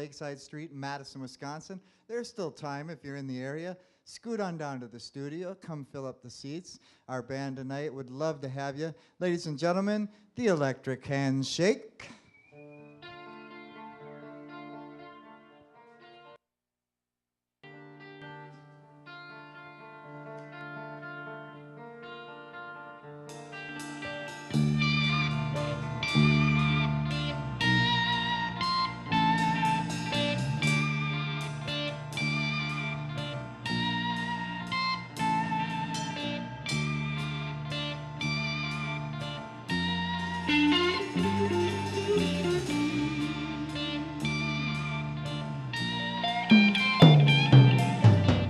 Lakeside Street in Madison, Wisconsin. There's still time if you're in the area. Scoot on down to the studio. Come fill up the seats. Our band tonight would love to have you. Ladies and gentlemen, the Electric Handshake.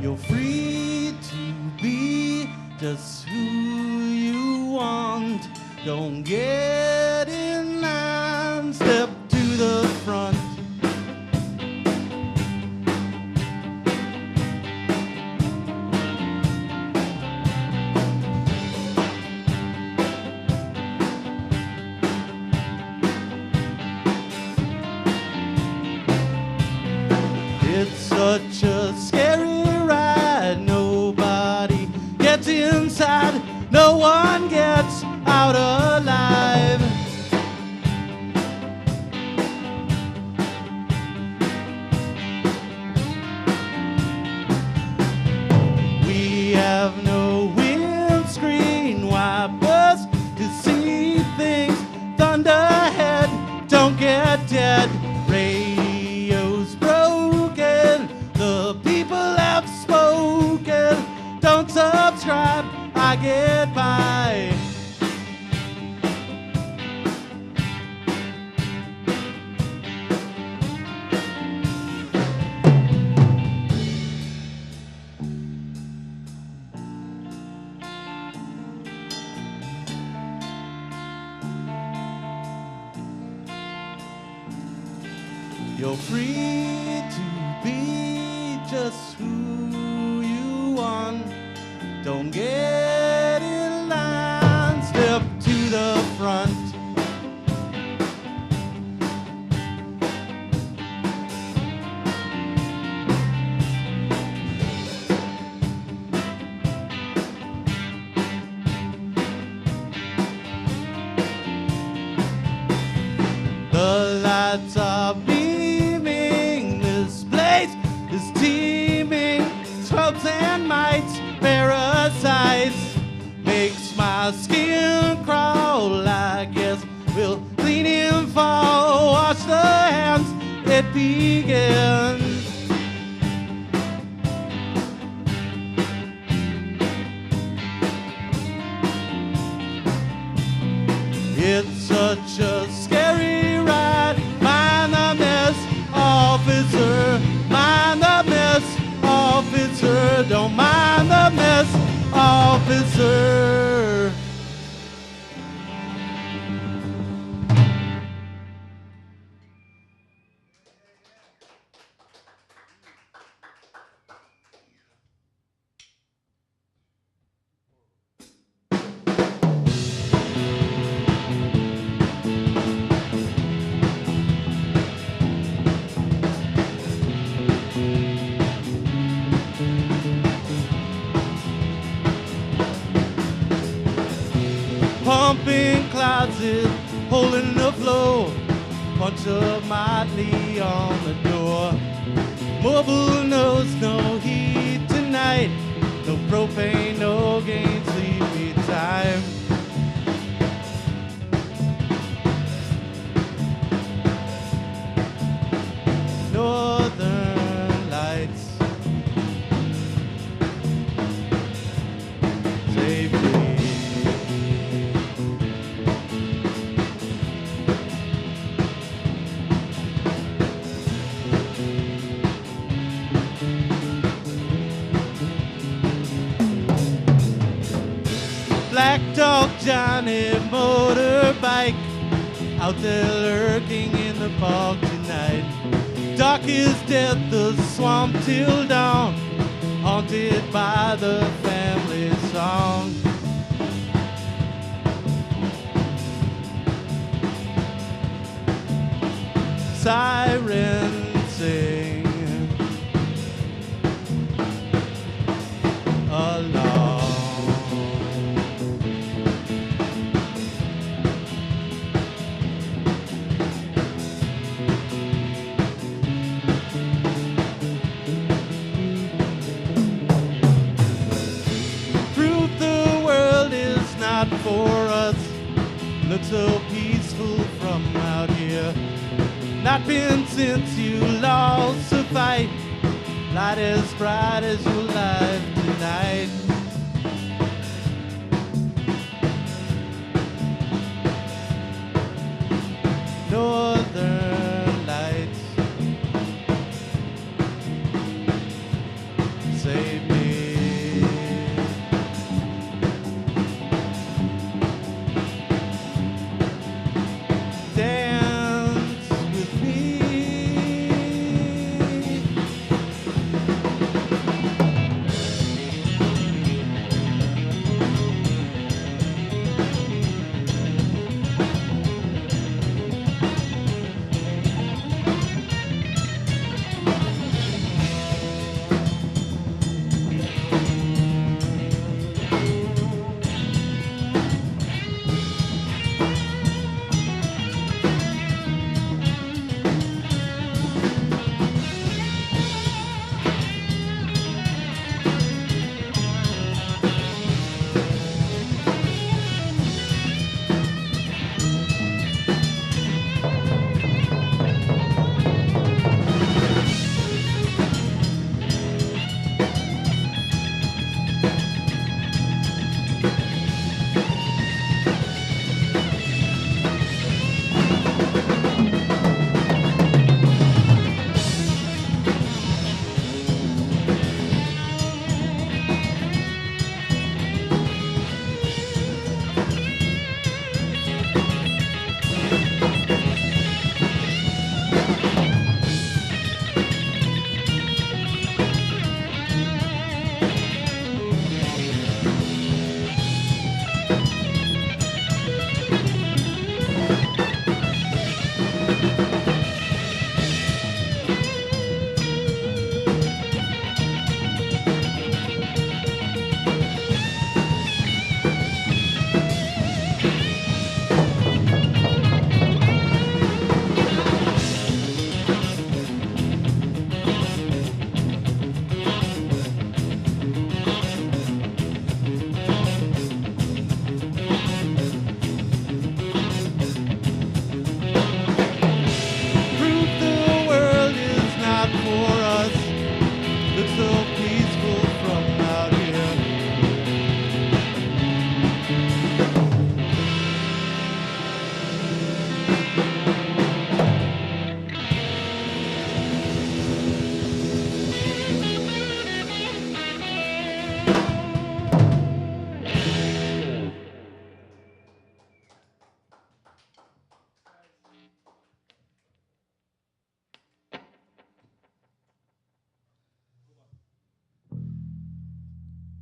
You're free to be just who you want. Don't get in line, step to the front. It's such a scary ride. Nobody gets inside. No one gets out alive. We have no windscreen wipers to see things. Thunder ahead, don't get dead. Radio's broken, the people have spoken. Don't subscribe, I get by. You're free to be just who you want. Don't get in line, step to the front. The lights are beaming, this place is teeming. Scrubs and mites, parasites, makes my skin crawl. I guess we'll clean and fall, wash the hands, it begins. It's such a scary ride. Mind the mess, officer. Mind the mess, officer. Don't mind the mess, officer. Pumping closet, holding the floor. Punch up mildly on the door. Mobile knows no heat tonight. No propane, no gain, sleepy time. Northern lights. Safety. Black Dog Johnny motorbike out there lurking in the park tonight. Dark as death, the swamp till dawn, haunted by the family song. Siren sing. champion since you lost the fight. Light as bright as your life tonight. Northern lights, save me. Dance with me.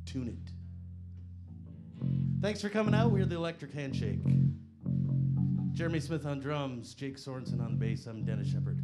Tune it. Thanks for coming out. We're the Electric Handshake. Jeremy Smith on drums, Jake Sorensen on bass. I'm Dennis Shepard.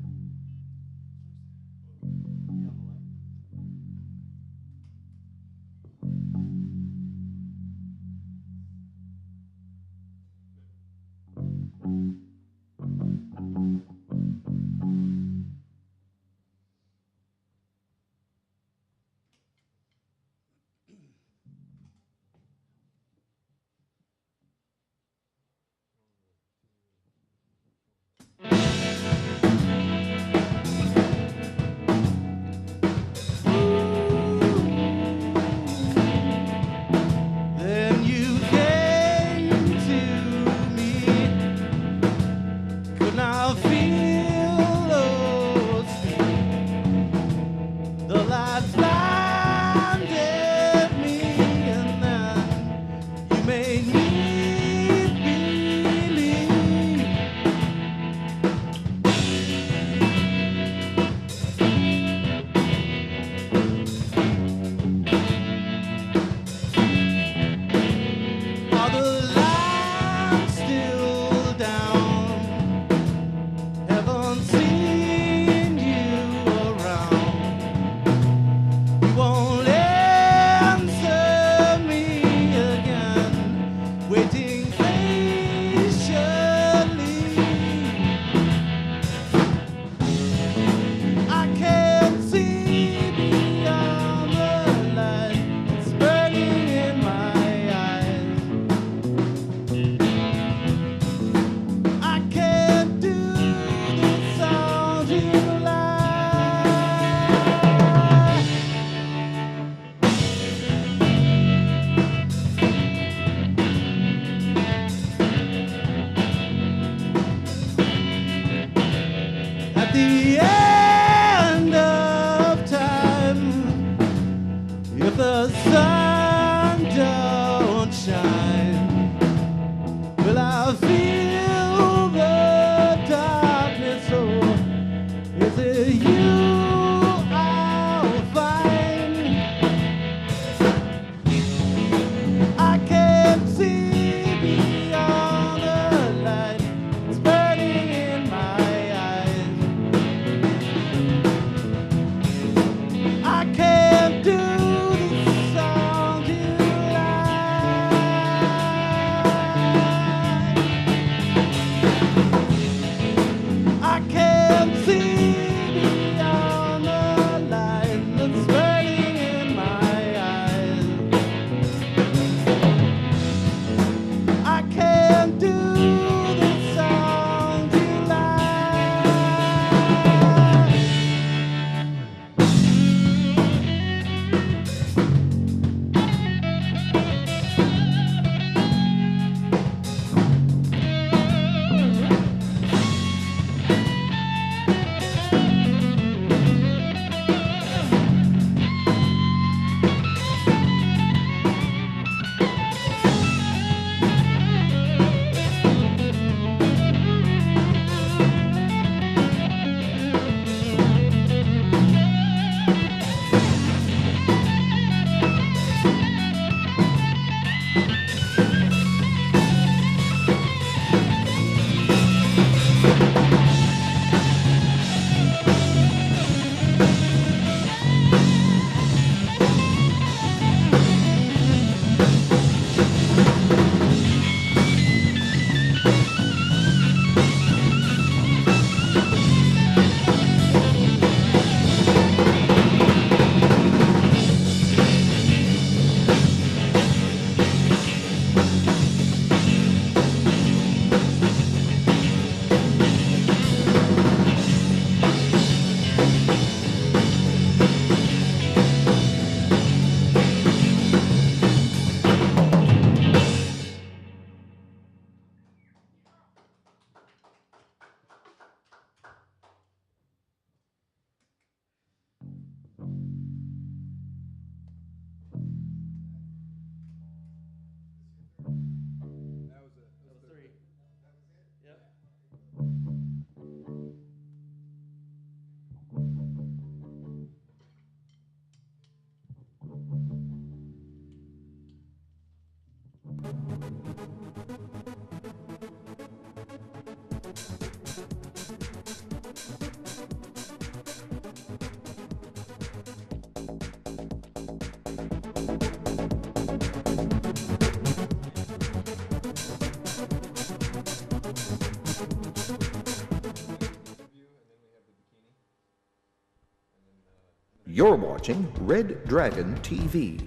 You're watching Red Dragon TV,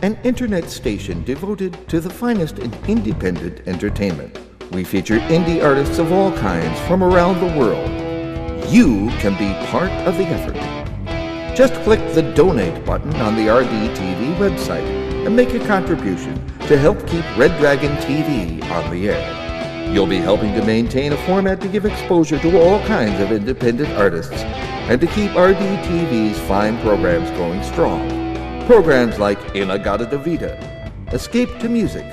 an internet station devoted to the finest in independent entertainment. We feature indie artists of all kinds from around the world. You can be part of the effort. Just click the donate button on the RDTV website and make a contribution to help keep Red Dragon TV on the air. You'll be helping to maintain a format to give exposure to all kinds of independent artists and to keep RDTV's fine programs going strong. Programs like Godda Davida, Escape to Music,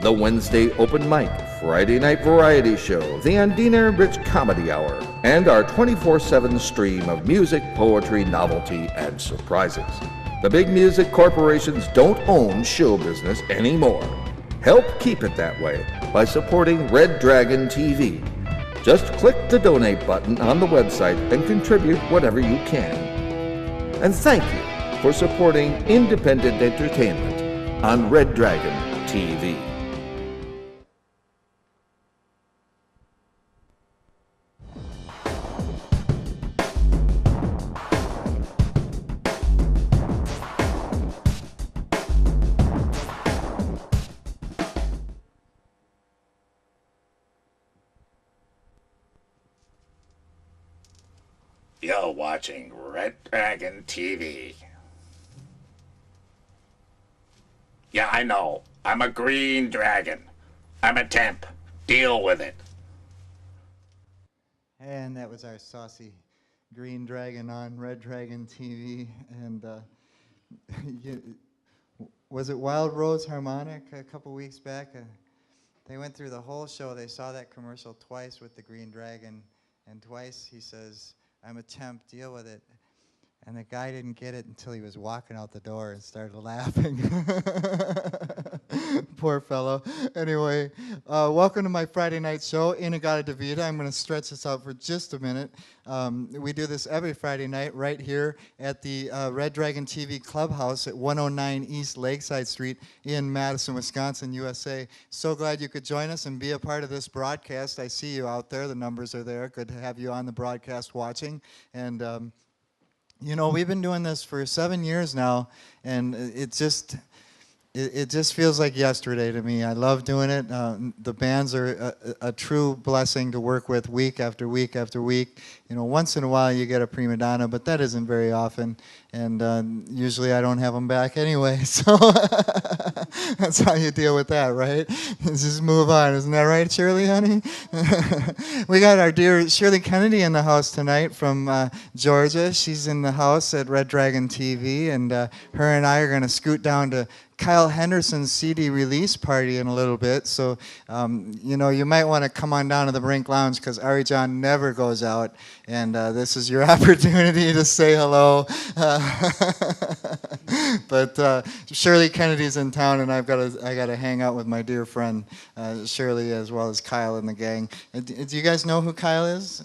the Wednesday Open Mic, Friday Night Variety Show, the Andina Rich Comedy Hour, and our 24/7 stream of music, poetry, novelty, and surprises. The big music corporations don't own show business anymore. Help keep it that way by supporting Red Dragon TV. Just click the donate button on the website and contribute whatever you can. And thank you for supporting independent entertainment on Red Dragon TV. You're watching Red Dragon TV. Yeah, I know. I'm a green dragon. I'm a temp. Deal with it. And that was our saucy green dragon on Red Dragon TV. And was it Wild Rose Harmonic a couple weeks back? They went through the whole show. They saw that commercial twice with the green dragon. And twice he says, "I'm a temp, deal with it." And the guy didn't get it until he was walking out the door and started laughing. Poor fellow. Anyway, welcome to my Friday night show, Godda Davida. I'm going to stretch this out for just a minute. We do this every Friday night right here at the Red Dragon TV Clubhouse at 109 East Lakeside Street in Madison, Wisconsin, USA. So glad you could join us and be a part of this broadcast. I see you out there. The numbers are there. Good to have you on the broadcast watching. And you know, we've been doing this for 7 years now, and it just feels like yesterday to me. I love doing it. The bands are a true blessing to work with week after week after week. You know, once in a while you get a prima donna, but that isn't very often. And usually I don't have them back anyway, so that's how you deal with that, right? Just move on. Isn't that right, Shirley, honey? We got our dear Shirley Kennedy in the house tonight from Georgia. She's in the house at Red Dragon TV, and her and I are going to scoot down to Kyle Henderson's CD release party in a little bit. So, you know, you might want to come on down to the Brink Lounge because Ari John never goes out, and this is your opportunity to say hello. But Shirley Kennedy's in town, and I got to hang out with my dear friend Shirley as well as Kyle and the gang. Do you guys know who Kyle is?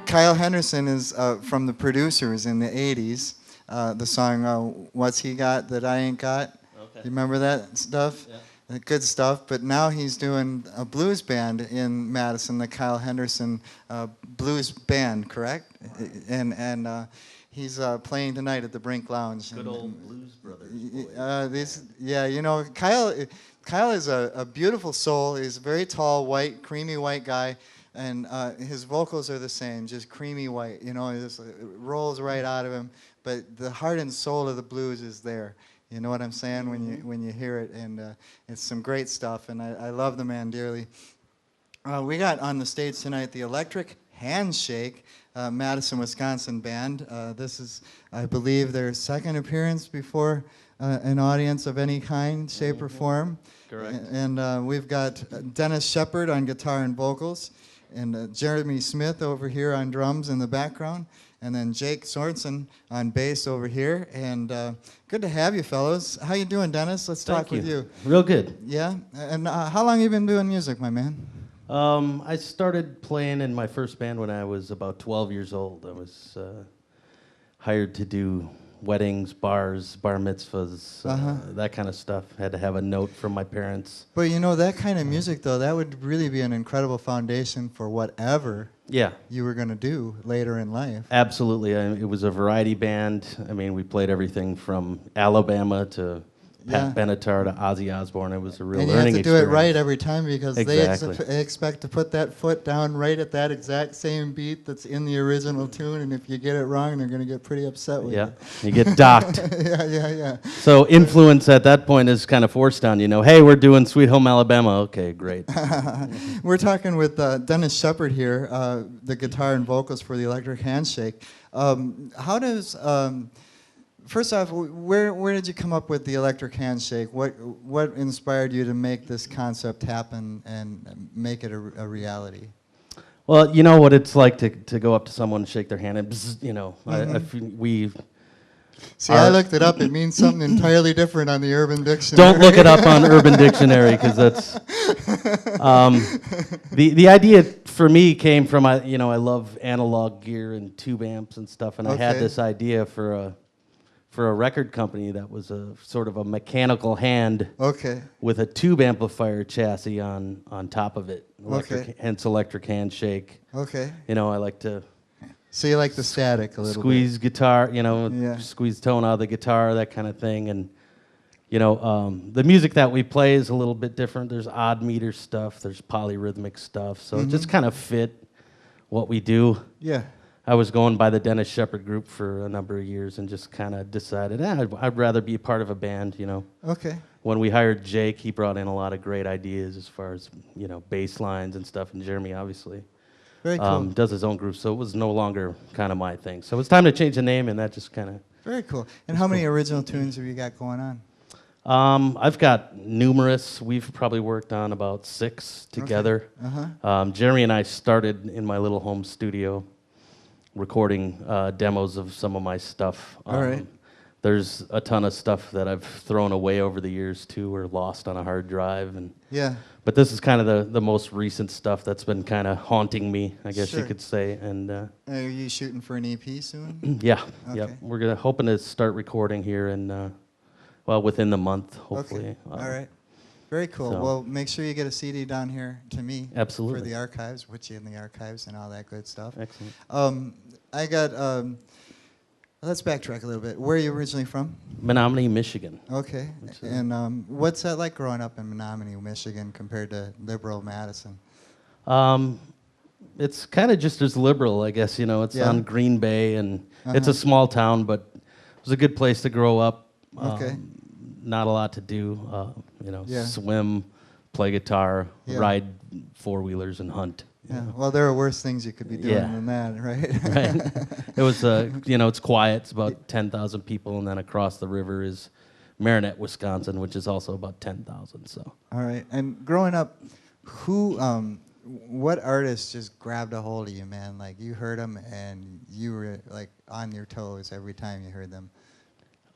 Kyle Henderson is from the Producers in the 80s. The song What's He Got That I Ain't Got? Okay. You remember that stuff? Yeah. Good stuff. But now he's doing a blues band in Madison, the Kyle Henderson Blues Band, correct? And he's playing tonight at the Brink Lounge. Good old Blues Brothers. Yeah, you know, Kyle is a beautiful soul. He's a very tall, white, creamy white guy. And his vocals are the same, just creamy white. You know, it just rolls right out of him. But the heart and soul of the blues is there. You know what I'm saying? When you hear it, and it's some great stuff. And I love the man dearly. We got on the stage tonight the Electric Handshake, Madison, Wisconsin band. This is, I believe, their second appearance before an audience of any kind, shape, or form. Correct. And we've got Dennis Shepard on guitar and vocals, and Jeremy Smith over here on drums in the background, and then Jake Sorensen on bass over here. And good to have you, fellows. How you doing, Dennis? Let's talk with you. Real good. Yeah? And how long have you been doing music, my man? I started playing in my first band when I was about 12 years old. I was hired to do weddings, bars, bar mitzvahs, that kind of stuff. Had to have a note from my parents. But you know, that kind of music, though, that would really be an incredible foundation for whatever Yeah, you were going to do later in life. absolutely. It was a variety band. I mean, we played everything from Alabama to Pat Benatar to Ozzy Osbourne. It was a real And you learning have to do it experience. right every time because Exactly. they expect to put that foot down right at that exact same beat that's in the original tune, and if you get it wrong, they're going to get pretty upset with Yeah, you get docked. you. Yeah. So influence at that point is kind of forced on you. Hey, we're doing Sweet Home Alabama. Okay, great. We're talking with Dennis Shepard here, the guitar and vocals for the Electric Handshake. How does first off, where did you come up with the Electric Handshake? What inspired you to make this concept happen and make it a reality? Well, you know what it's like to go up to someone and shake their hand and bzz, we See, I looked it up. It means something entirely different on the Urban Dictionary. don't look it up on Urban Dictionary because that's the idea for me came from I love analog gear and tube amps and stuff, and I had Okay. this idea for a record company that was a sort of a mechanical hand Okay. with a tube amplifier chassis on top of it. Okay. Hence Electric Handshake. Okay. I like to So you like the static a little squeeze guitar, Yeah. squeeze tone out of the guitar, that kind of thing. And, the music that we play is a little bit different. There's odd meter stuff, there's polyrhythmic stuff. So it just kind of fit what we do. bit? Yeah. I was going by the Dennis Shepard group for a number of years and just kind of decided, I'd rather be a part of a band, Okay. When we hired Jake, he brought in a lot of great ideas as far as, bass lines and stuff, and Jeremy, obviously. Very cool. Does his own group, so it was no longer kind of my thing. So it was time to change the name, and that just kind of... Very cool. And how many original tunes have you got going on? I've got numerous. We've probably worked on about 6 together. Jeremy and I started in my little home studio recording demos of some of my stuff. All right. There's a ton of stuff that I've thrown away over the years, too, or lost on a hard drive. Yeah. But this is kind of the most recent stuff that's been kind of haunting me, I guess Sure. you could say. And Are you shooting for an EP soon? yeah, Okay. yep. We're hoping to start recording here in, within the month, hopefully. Okay. All right. Very cool. so- Well, make sure you get a CD down here to me. Absolutely. For the archives, which in the archives and all that good stuff. Excellent. I got. Let's backtrack a little bit. Where are you originally from? Menominee, Michigan. Okay. And what's that like growing up in Menominee, Michigan, compared to liberal Madison? It's kind of just as liberal, I guess. It's Yeah. on Green Bay, and it's a small town, but it was a good place to grow up. Okay. Not a lot to do. Yeah. Swim, play guitar, Yeah. ride four-wheelers, and hunt. Yeah. Well, there are worse things you could be doing Yeah. than that, right? Right. It was, it's quiet. It's about 10,000 people, and then across the river is Marinette, Wisconsin, which is also about 10,000. So. All right. And growing up, what artists just grabbed a hold of you, man? Like you heard them and you were like on your toes every time you heard them.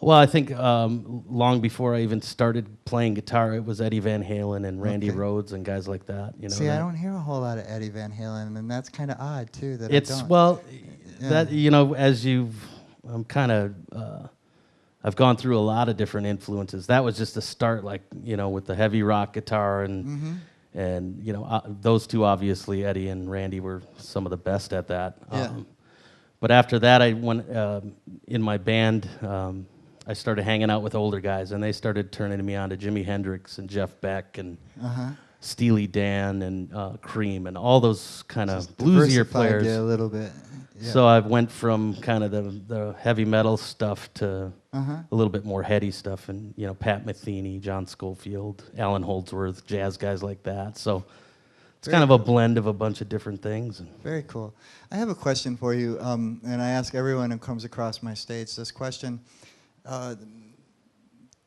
Well, I think long before I even started playing guitar, it was Eddie Van Halen and Randy Okay. Rhoads and guys like that. See, I don't hear a whole lot of Eddie Van Halen, and that's kind of odd too. That It's I don't. well, Yeah. that as I'm kind of. I've gone through a lot of different influences. That was just a start, like with the heavy rock guitar and those two obviously, Eddie and Randy were some of the best at that. Yeah. But after that, I went in my band. I started hanging out with older guys, and they started turning me on to Jimi Hendrix and Jeff Beck and Steely Dan and Cream and all those kind of bluesier Diversified players. you a little bit. Yeah. So I went from kind of the heavy metal stuff to a little bit more heady stuff, and Pat Metheny, John Schofield, Alan Holdsworth, jazz guys like that. So it's kind of a blend of a bunch of different things. Very cool. I have a question for you, and I ask everyone who comes across my stage this question.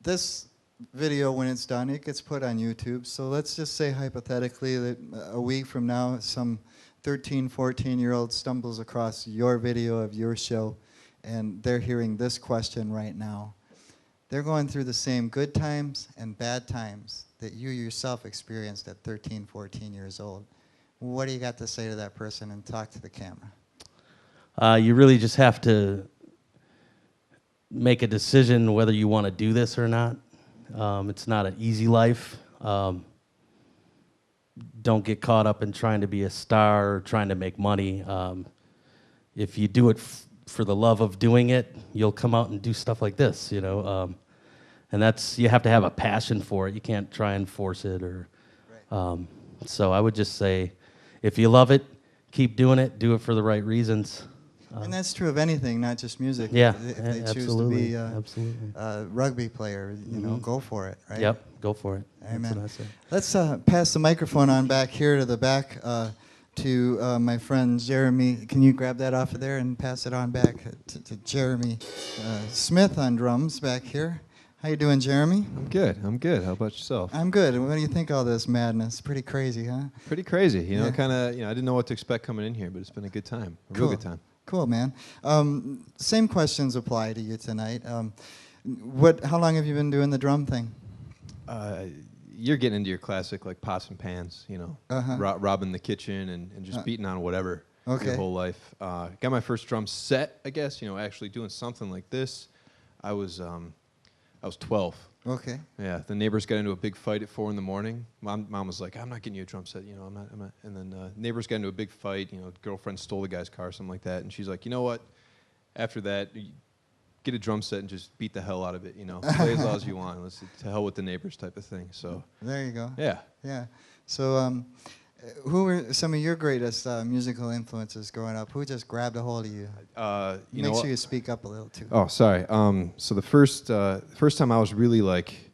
This video, when it's done, it gets put on YouTube. So let's just say hypothetically that a week from now, some 13, 14-year-old stumbles across your video of your show, and they're hearing this question right now. They're going through the same good times and bad times that you yourself experienced at 13, 14 years old. what do you got to say to that person, and talk to the camera? You really just have to make a decision whether you want to do this or not. It's not an easy life. Don't get caught up in trying to be a star or trying to make money. If you do it for the love of doing it, you'll come out and do stuff like this, you know. And that's, you have to have a passion for it. You can't try and force it. Or, so I would just say, if you love it, keep doing it. Do it for the right reasons. And that's true of anything, not just music. Yeah, If they choose absolutely, to be absolutely. a rugby player, you know, go for it, right? Yep, go for it. Amen. That's what I say. Let's pass the microphone on back here to the back to my friend Jeremy. Can you grab that off of there and pass it on back to Jeremy Smith on drums back here? How you doing, Jeremy? I'm good. I'm good. How about yourself? I'm good. What do you think of all this madness? Pretty crazy, huh? Pretty crazy. You know, Yeah. kind of. You know, I didn't know what to expect coming in here, but it's been a good time. A real good time. Cool, man. Same questions apply to you tonight. How long have you been doing the drum thing? You're getting into your classic like pots and pans. You know, robbing the kitchen and just beating on whatever. Okay. Your whole life. Got my first drum set, I guess. You know, actually doing something like this. I was 12. Okay. Yeah, the neighbors got into a big fight at 4 a.m. Mom was like, "I'm not getting you a drum set, you know, I'm not." And then neighbors got into a big fight. You know, girlfriend stole the guy's car, something like that. And she's like, "You know what? After that, get a drum set and just beat the hell out of it. You know, play as loud as you want. Let's to hell with the neighbors type of thing." So there you go. yeah. Yeah. So who were some of your greatest musical influences growing up? Who just grabbed a hold of you? Make sure you speak up a little too. Oh, sorry. So the first time I was really like,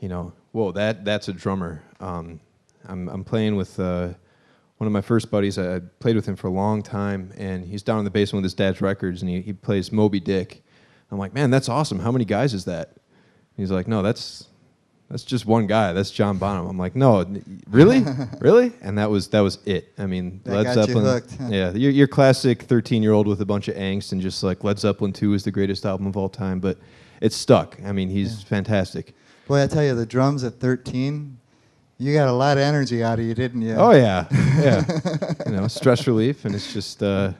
you know, whoa, that's a drummer. I'm playing with one of my first buddies. I played with him for a long time, and he's down in the basement with his dad's records, and he plays Moby Dick. I'm like, man, that's awesome. How many guys is that? And he's like, no, that's just one guy. That's John Bonham. I'm like, no, really, really? And that was it. I mean, That Led got you Zeppelin. hooked, huh? Yeah, your classic 13-year-old with a bunch of angst and just like Led Zeppelin 2 is the greatest album of all time. But it's stuck. I mean, he's fantastic. Boy, I tell you, the drums at 13, you got a lot of energy out of you, didn't you? Oh yeah, yeah. You know, stress relief, and it's just yeah.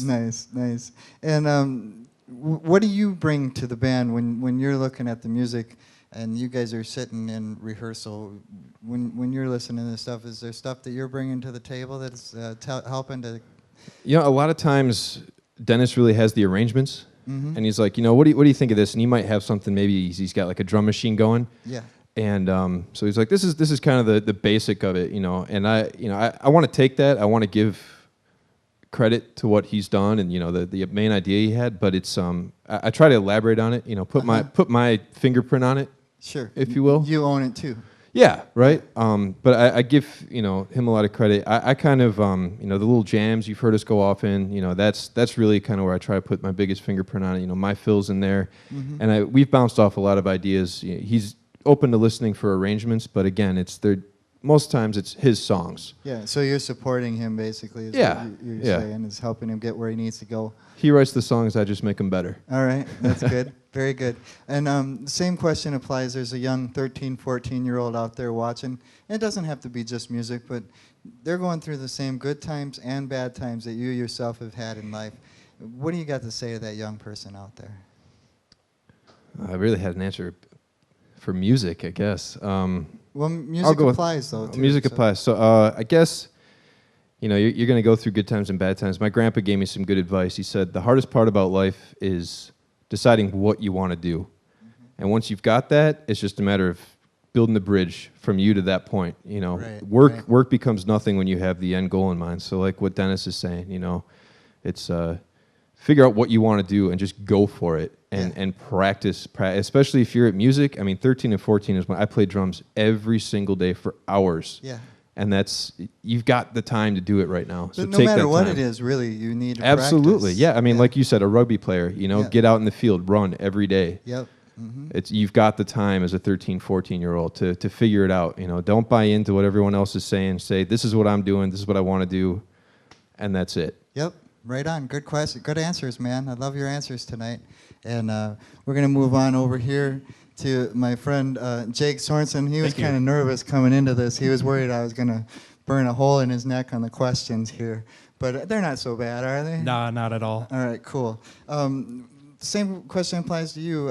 Nice, nice. And what do you bring to the band when you're looking at the music? And you guys are sitting in rehearsal. When you're listening to this stuff, is there stuff that you're bringing to the table that's helping to? You know, a lot of times Dennis really has the arrangements, and he's like, you know, what do you think of this? And he might have something. Maybe he's got like a drum machine going. Yeah. And so he's like, this is kind of the basic of it, you know. And I want to take that. I want to give credit to what he's done, and you know the main idea he had. But it's I try to elaborate on it. You know, put my fingerprint on it. Sure. If you will. You own it too. Yeah, right. But I give him a lot of credit. I kind of the little jams you've heard us go off in. You know, that's really kind of where I try to put my biggest fingerprint on it. You know, my fills in there, and we've bounced off a lot of ideas. He's open to listening for arrangements, but again, most times it's his songs. Yeah. So you're supporting him basically. Is Yeah, What you're yeah. saying is helping him get where he needs to go. He writes the songs. I just make them better. All right, that's good. Very good. And the same question applies. There's a young 13, 14-year-old out there watching. It doesn't have to be just music, but they're going through the same good times and bad times that you yourself have had in life. What do you got to say to that young person out there? I really had an answer for music, I guess. Well, music applies, though, too. Music so. applies. So I guess, you know, you're going to go through good times and bad times. My grandpa gave me some good advice. He said, the hardest part about life is deciding what you want to do. And once you've got that, it's just a matter of building the bridge from you to that point. You know, Right, work becomes nothing when you have the end goal in mind. So like what Dennis is saying, you know, it's figure out what you want to do and just go for it and practice, especially if you're at music. I mean, 13 and 14 is when I played drums every single day for hours. Yeah. And you've got the time to do it right now. So But no take matter that what time. it is, really, you need to Absolutely. practice. Yeah. I mean, like you said, a rugby player, you know, Yeah. get out in the field, run every day. Yep. You've got the time as a 13, 14-year-old to figure it out. You know, don't buy into what everyone else is saying. Say, this is what I'm doing. This is what I want to do. And that's it. Yep. Right on. Good question. Good answers, man. I love your answers tonight. And we're going to move on over here to my friend Jake Sorensen. He was Thank you. kind of nervous coming into this. He was worried I was going to burn a hole in his neck on the questions here. But they're not so bad, are they? Nah, not at all. All right, cool. Same question applies to you.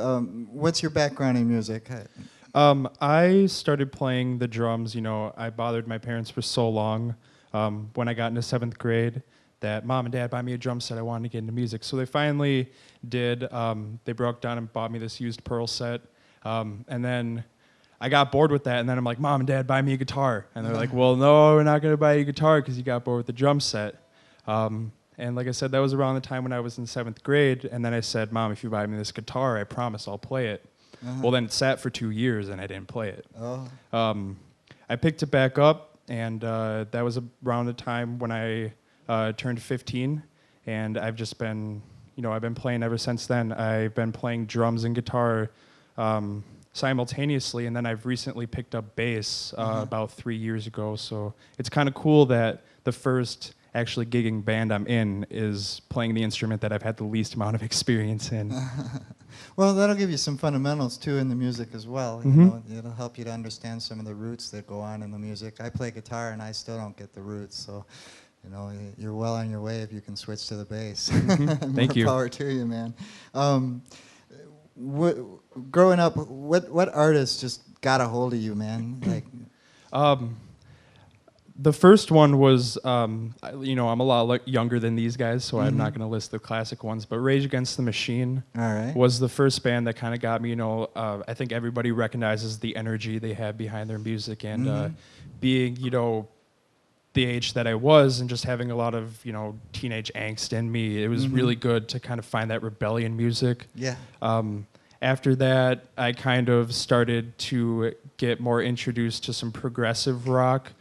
What's your background in music? I started playing the drums. You know, I bothered my parents for so long when I got into 7th grade that Mom and Dad buy me a drum set. I wanted to get into music. So they finally did. They broke down and bought me this used Pearl set. And then I got bored with that. And then I'm like, Mom and Dad, buy me a guitar. And they're like, well, no, we're not going to buy you a guitar because you got bored with the drum set. And like I said, that was around the time when I was in 7th grade. And then I said, Mom, if you buy me this guitar, I promise I'll play it. Well, then it sat for 2 years and I didn't play it. I picked it back up, and that was around the time when I turned 15. And I've just been, you know, I've been playing ever since then. I've been playing drums and guitar simultaneously, and then I've recently picked up bass about 3 years ago. So it's kind of cool that the first actually gigging band I'm in is playing the instrument that I've had the least amount of experience in. Well, that'll give you some fundamentals too in the music as well. You know, it'll help you to understand some of the roots that go on in the music. I play guitar and I still don't get the roots, so you know you're well on your way if you can switch to the bass. Thank you. More power to you, man. Growing up, what artists just got a hold of you, man? Like. The first one was, you know, I'm a lot younger than these guys, so I'm not going to list the classic ones, but Rage Against the Machine was the first band that kind of got me, you know, I think everybody recognizes the energy they have behind their music, and being, you know, the age that I was and just having a lot of, you know, teenage angst in me, it was really good to kind of find that rebellion music. Yeah. After that, I kind of started to get more introduced to some progressive rock.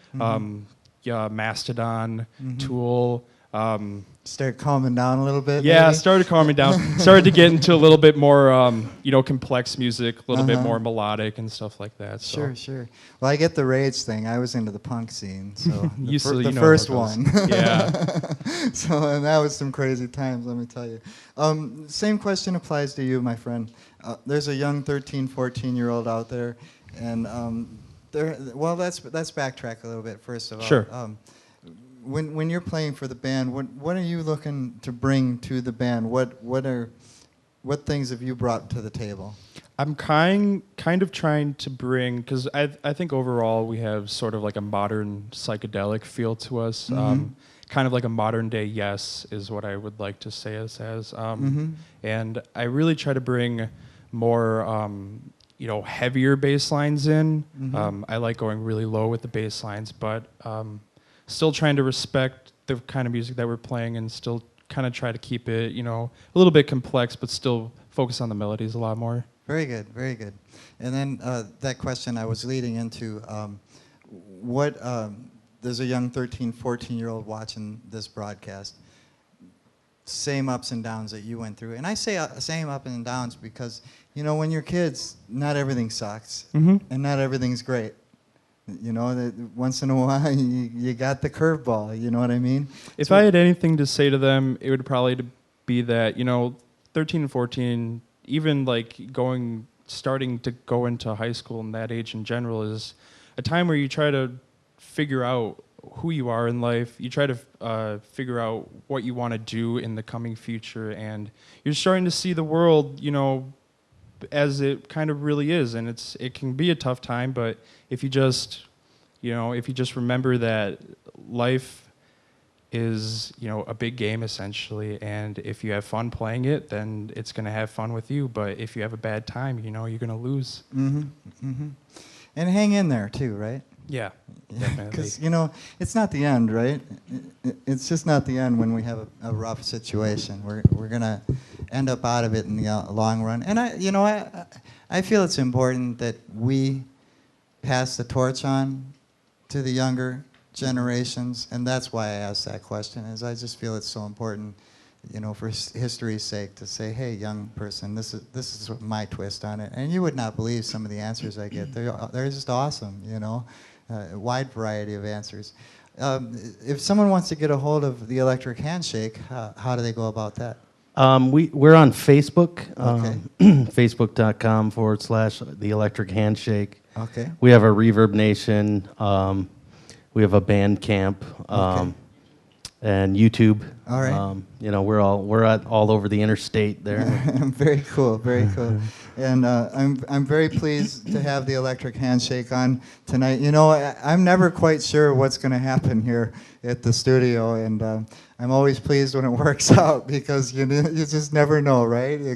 Mastodon, Tool. Start calming down a little bit. Yeah, maybe? started calming down. Started to get into a little bit more, you know, complex music, a little bit more melodic and stuff like that. So. Sure. Well, I get the Rage thing. I was into the punk scene, so the know first about those. one. Yeah. So, and that was some crazy times, let me tell you. Same question applies to you, my friend. There's a young 13, 14-year-old out there, and well, let's backtrack a little bit first of all. Sure. When you're playing for the band, what are you looking to bring to the band? What things have you brought to the table? I'm kind of trying to bring, because I think overall we have sort of like a modern psychedelic feel to us. Kind of like a modern day Yes is what I would like to say us as. And I really try to bring more you know, heavier bass lines in. I like going really low with the bass lines, but still trying to respect the kind of music that we're playing and still kind of try to keep it, you know, a little bit complex, but still focus on the melodies a lot more. Very good, very good. And then that question I was leading into, there's a young 13, 14-year-old watching this broadcast. Same ups and downs that you went through. And I say same ups and downs because, you know, when you're kids, not everything sucks and not everything's great. You know, that once in a while you got the curveball, you know what I mean? If I had anything to say to them, it would probably be that, you know, 13 and 14, even like starting to go into high school and that age in general is a time where you try to figure out who you are in life. You try to figure out what you want to do in the coming future, and you're starting to see the world, you know, as it kind of really is, and it can be a tough time, but if you just remember that life is, you know, a big game essentially, and if you have fun playing it, then it's going to have fun with you, but if you have a bad time, you know, you're going to lose. And hang in there too, right? Yeah, definitely. Because, you know, it's not the end, right? It's just not the end when we have a rough situation. We're going to end up out of it in the long run. And I feel it's important that we pass the torch on to the younger generations, and that's why I asked that question, is I just feel it's so important, you know, for history's sake, to say, hey, young person, this is my twist on it. And you would not believe some of the answers I get. They're just awesome, you know, a wide variety of answers. If someone wants to get a hold of the Electric Handshake, how do they go about that? We're on Facebook, Okay. Facebook.com/The Electric Handshake. Okay. We have a Reverb Nation. We have a Bandcamp, Okay. and YouTube. All right. We're all over the interstate there. Very cool, very cool. And I'm very pleased to have the Electric Handshake on tonight. You know, I'm never quite sure what's going to happen here at the studio, and I'm always pleased when it works out because you just never know, right? You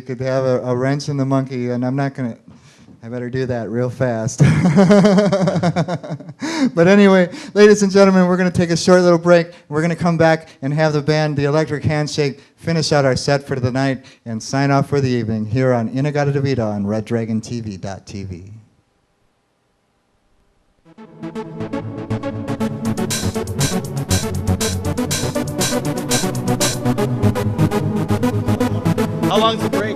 could have a wrench in the monkey, and I'm not going to. I better do that real fast. But anyway, ladies and gentlemen, we're going to take a short little break. We're going to come back and have the band, the Electric Handshake, finish out our set for the night and sign off for the evening here on Godda Davida on RedDragonTV.tv. How long's the break?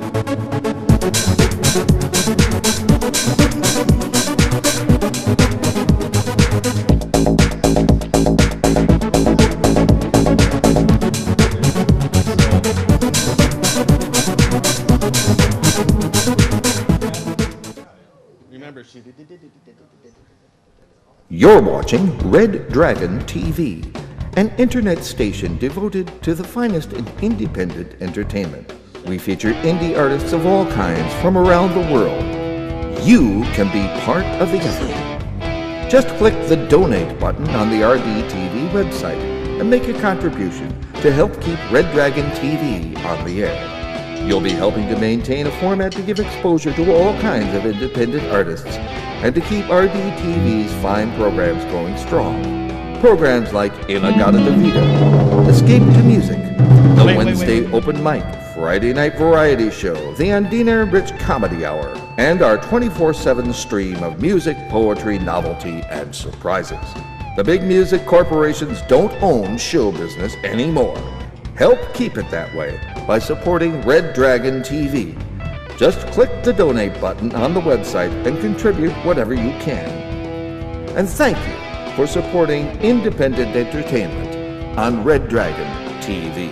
Remember, she did. You're watching Red Dragon TV, an internet station devoted to the finest in independent entertainment. We feature indie artists of all kinds from around the world. You can be part of the effort. Just click the donate button on the RDTV website and make a contribution to help keep Red Dragon TV on the air. You'll be helping to maintain a format to give exposure to all kinds of independent artists and to keep RDTV's fine programs going strong. Programs like Godda Davida, Escape to Music, the Wednesday Open Mic, Friday Night Variety Show, the Andina and Rich Comedy Hour, and our 24/7 stream of music, poetry, novelty, and surprises. The big music corporations don't own show business anymore. Help keep it that way by supporting Red Dragon TV. Just click the donate button on the website and contribute whatever you can. And thank you for supporting independent entertainment on Red Dragon TV.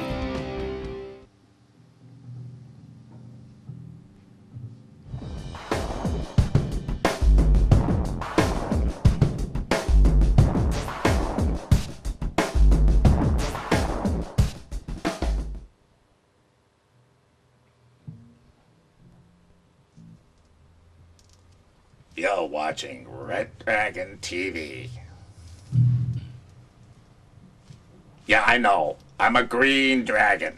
You're watching Red Dragon TV. Yeah, I know. I'm a green dragon.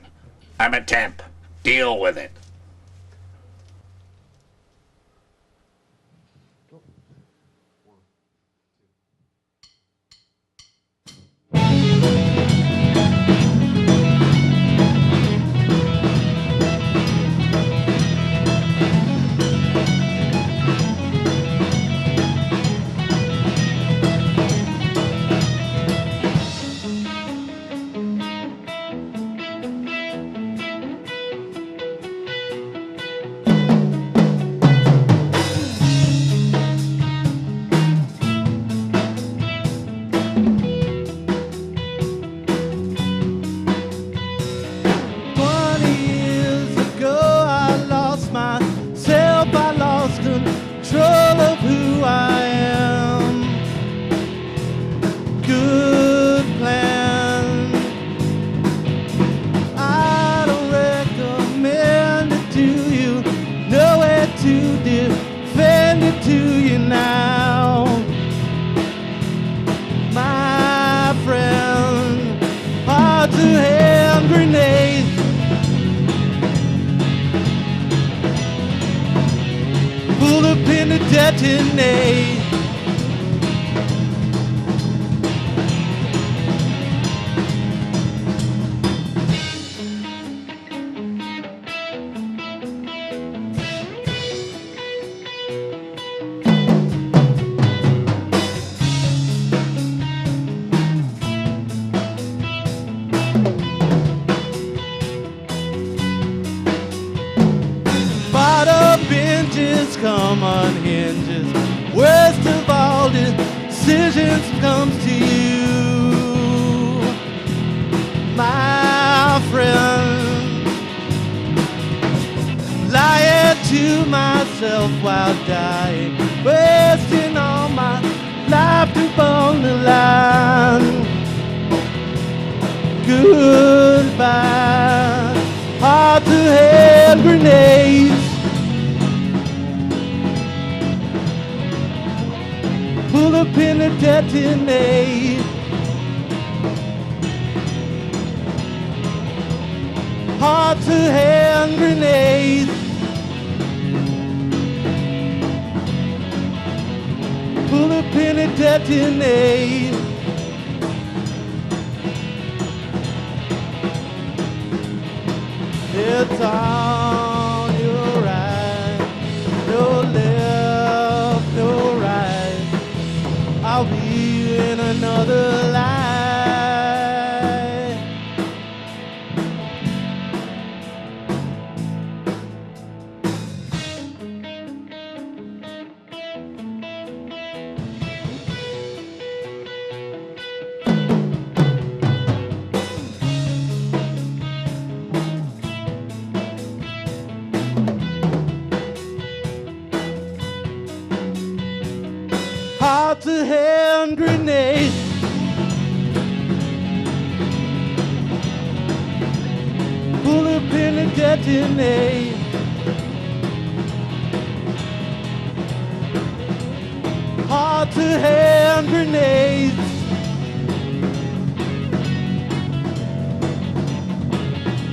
I'm a temp. Deal with it. Detonate. Bottom benches come on hinges. Worst of all decisions comes to you, my friend. to myself while dying, wasting all my life upon the line. Goodbye, heart to hand grenades. Pull a pin and detonate. Heart to hand grenades. Pull a pin and detonate. It's on your right, no left, no right. I'll be in another life. Heart to hand grenade. Pull a pin and detonate. Heart to hand grenades.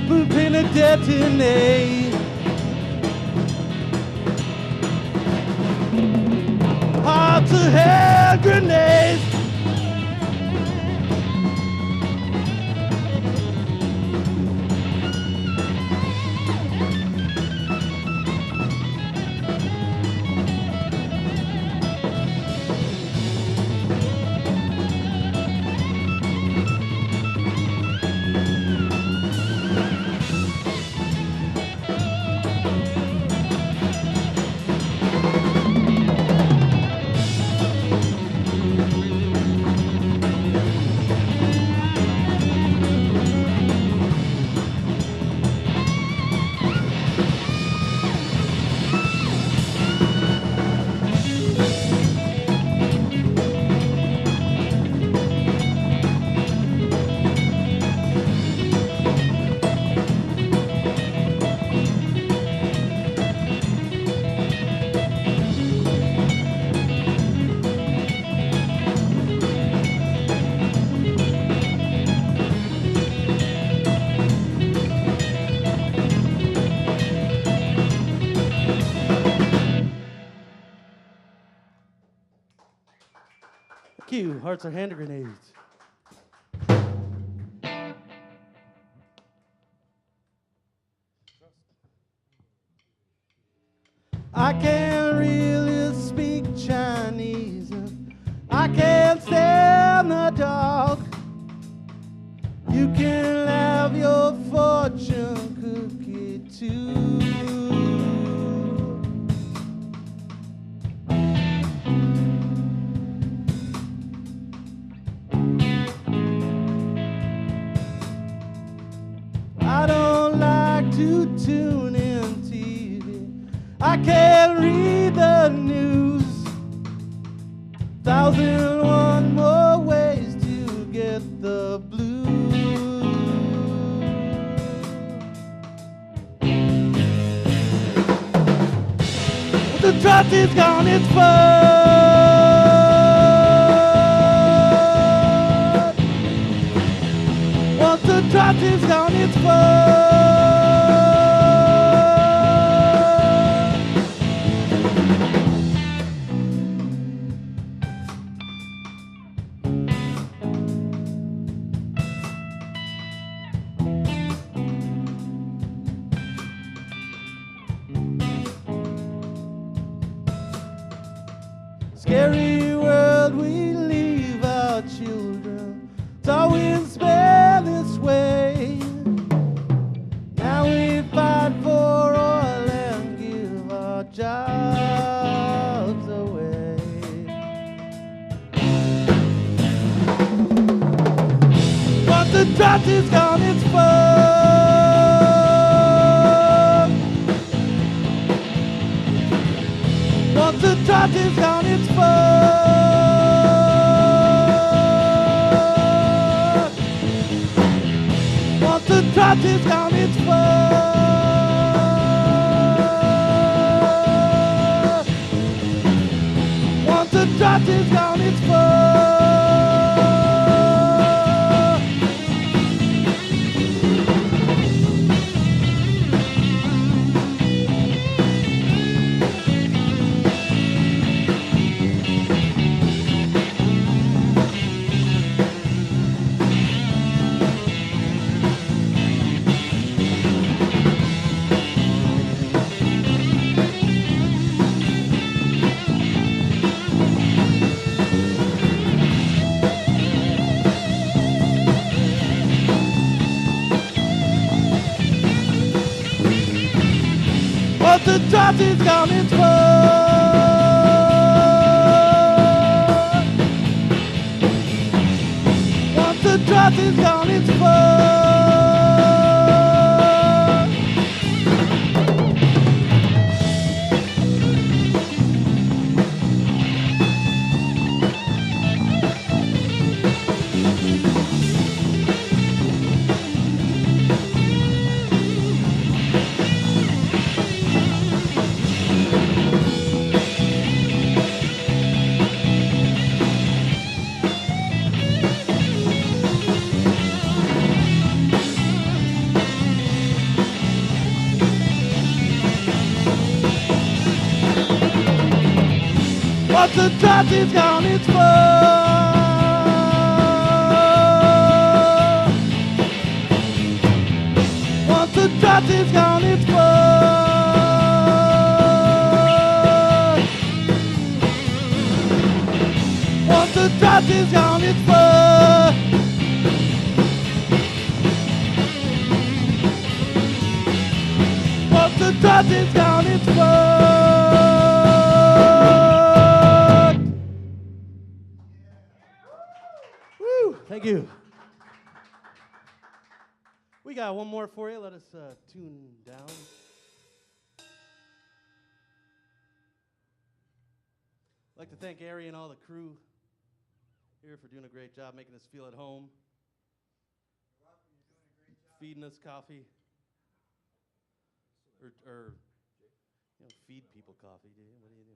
Pull a pin and detonate. Heart to hand grenades. Q, hearts are hand grenades. I can't really speak Chinese. I can't stand the dark. You can have your fortune cookie too. I don't like to tune in TV. I can't read the news. 1,001 more ways to get the blues. The trust is gone, it's fun. Once the trust is gone, it's fun. Scary world, we leave our children. It's always been this way. Now we fight for oil and give our jobs away. Once the drought is gone, it's fun. trust is gone, it's fun. Once the trust is gone, it's fun. Once the trust is gone, it's fun. Once the trust is gone, it's fun. Once the trust is gone, it's fun. Once the trust is gone, it's fun. Thank you. We got one more for you. Let us tune down. I'd like to thank Ari and all the crew here for doing a great job making us feel at home. Feeding us coffee. Or you know, feed people coffee, do you? What do you do?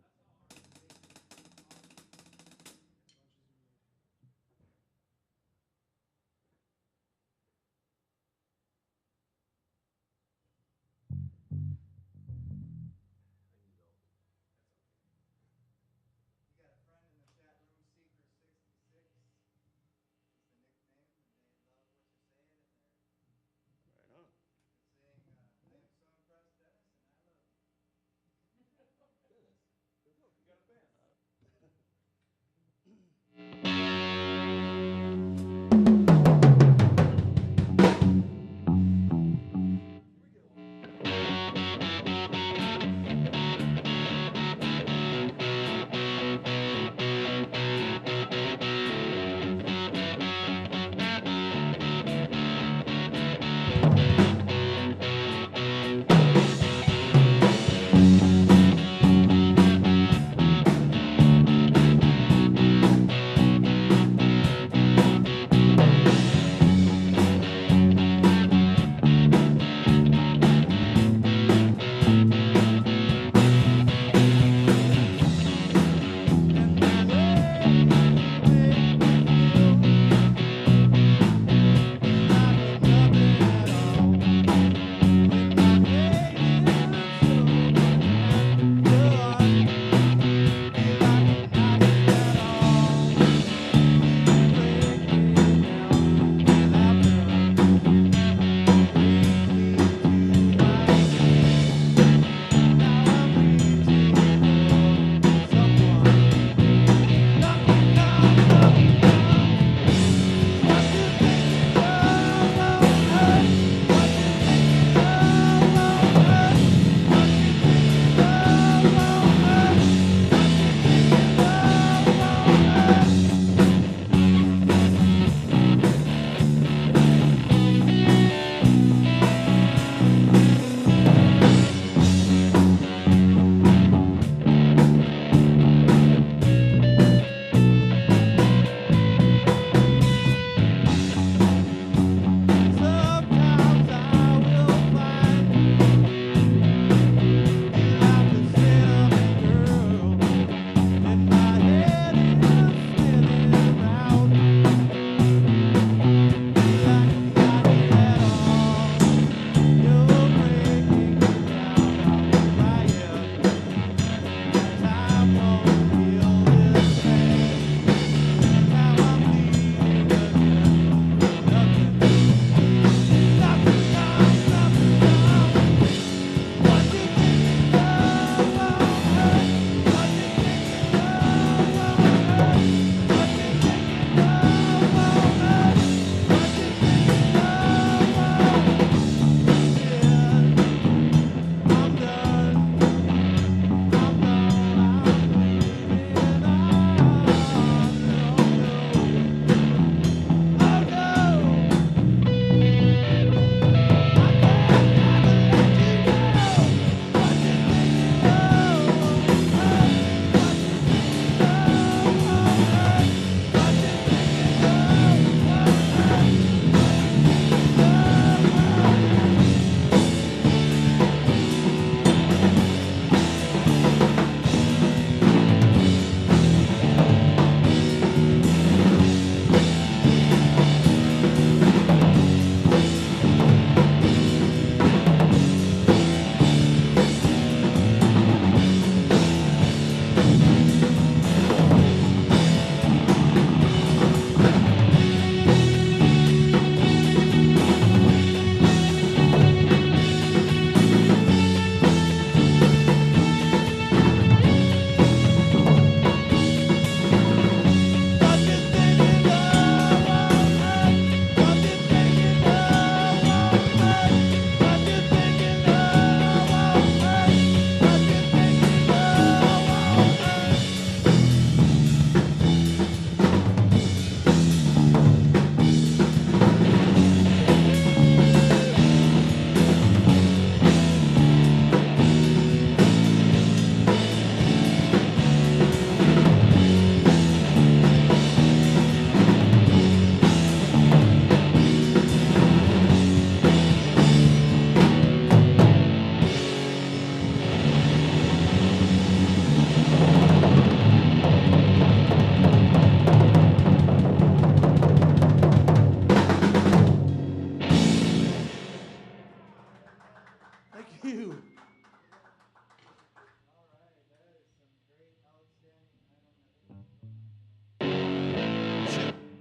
Thank you.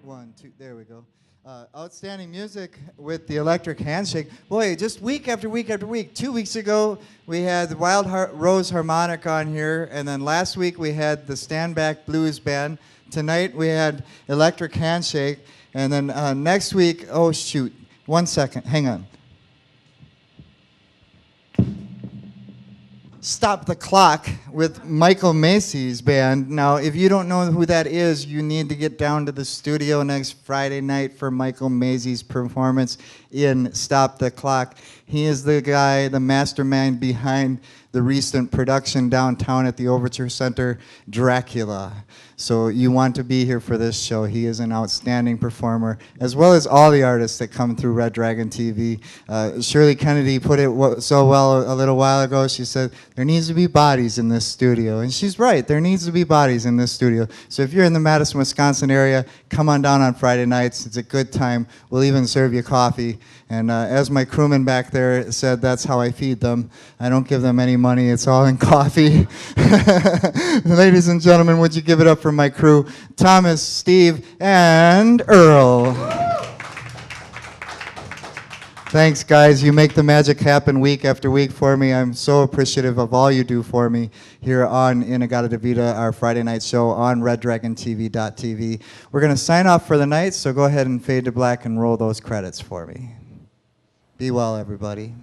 1, 2, there we go. Outstanding music with the electric handshake. Boy, just week after week after week. 2 weeks ago, we had the Rose Harmonic on here, and then last week we had the Stand Back Blues Band. Tonight we had electric handshake, and then next week, oh shoot, 1 second, hang on. Stop the Clock with Michael Macy's band. Now, if you don't know who that is, you need to get down to the studio next Friday night for Michael Macy's performance in Stop the Clock. He is the guy, the mastermind behind the recent production downtown at the Overture Center, Dracula. So you want to be here for this show. He is an outstanding performer, as well as all the artists that come through Red Dragon TV. Shirley Kennedy put it so well a little while ago. She said, there needs to be bodies in this studio. And she's right, there needs to be bodies in this studio. So if you're in the Madison, Wisconsin area, come on down on Friday nights. It's a good time. We'll even serve you coffee. And as my crewman back there said, that's how I feed them. I don't give them any money. It's all in coffee. Ladies and gentlemen, would you give it up for my crew, Thomas, Steve, and Earl. Thanks, guys. You make the magic happen week after week for me. I'm so appreciative of all you do for me here on Godda Davida, our Friday night show on RedDragonTV.tv. We're going to sign off for the night, so go ahead and fade to black and roll those credits for me. Be well, everybody.